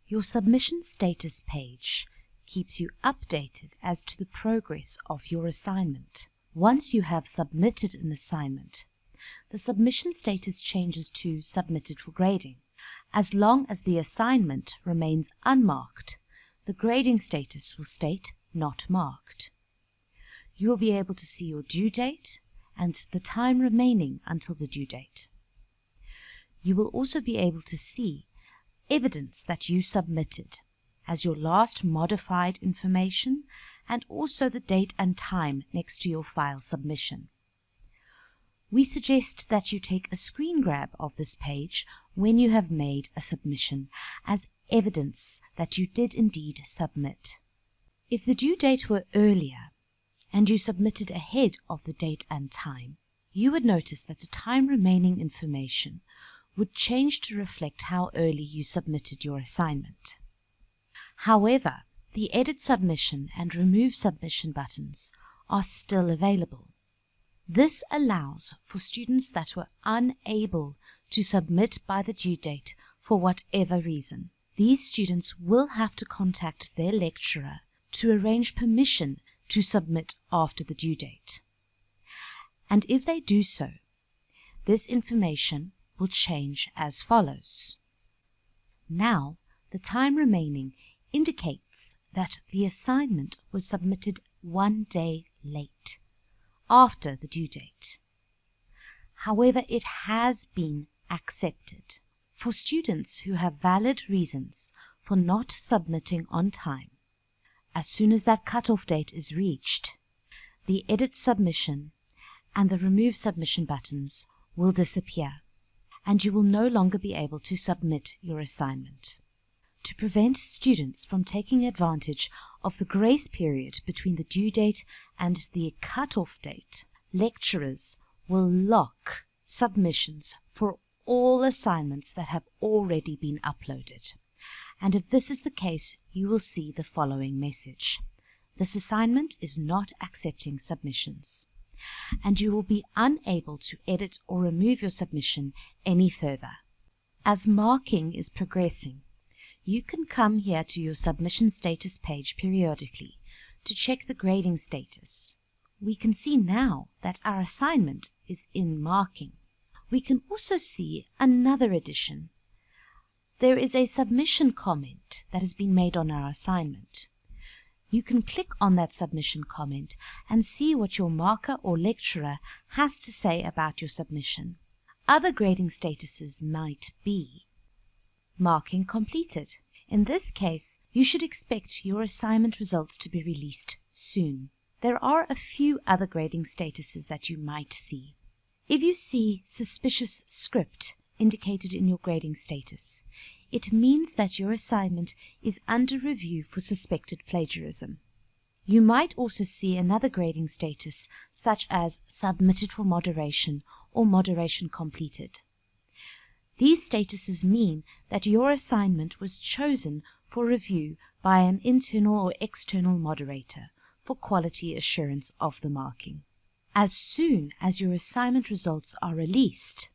Your submission status page keeps you updated as to the progress of your assignment. Once you have submitted an assignment, the submission status changes to submitted for grading. As long as the assignment remains unmarked, the grading status will state not marked. You will be able to see your due date and the time remaining until the due date. You will also be able to see evidence that you submitted as your last modified information and also the date and time next to your file submission. We suggest that you take a screen grab of this page when you have made a submission as evidence that you did indeed submit. If the due date were earlier and you submitted ahead of the date and time, you would notice that the time remaining information would change to reflect how early you submitted your assignment. However, the Edit Submission and Remove Submission buttons are still available. This allows for students that were unable to submit by the due date for whatever reason. These students will have to contact their lecturer to arrange permission to submit after the due date. And if they do so, this information will change as follows. Now, the time remaining indicates that the assignment was submitted 1 day late, after the due date. However, it has been accepted. For students who have valid reasons for not submitting on time, as soon as that cutoff date is reached, the Edit Submission and the Remove Submission buttons will disappear, and you will no longer be able to submit your assignment. To prevent students from taking advantage of the grace period between the due date and the cutoff date, lecturers will lock submissions for all assignments that have already been uploaded. And if this is the case, you will see the following message. This assignment is not accepting submissions, and you will be unable to edit or remove your submission any further. As marking is progressing, you can come here to your submission status page periodically to check the grading status. We can see now that our assignment is in marking. We can also see another addition. There is a submission comment that has been made on our assignment. You can click on that submission comment and see what your marker or lecturer has to say about your submission. Other grading statuses might be marking completed. In this case, you should expect your assignment results to be released soon. There are a few other grading statuses that you might see. If you see suspicious script indicated in your grading status, it means that your assignment is under review for suspected plagiarism. You might also see another grading status such as submitted for moderation or moderation completed. These statuses mean that your assignment was chosen for review by an internal or external moderator for quality assurance of the marking. As soon as your assignment results are released,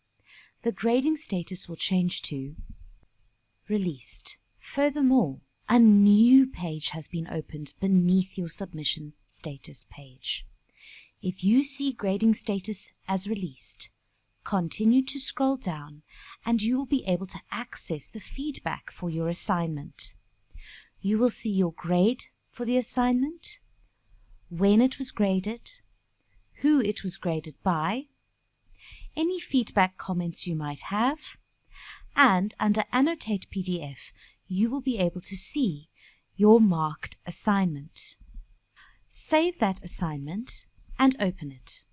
the grading status will change to released. Furthermore, a new page has been opened beneath your submission status page. If you see grading status as released, continue to scroll down and you will be able to access the feedback for your assignment. You will see your grade for the assignment, when it was graded, who it was graded by, any feedback comments you might have, and under Annotate PDF, you will be able to see your marked assignment. Save that assignment and open it.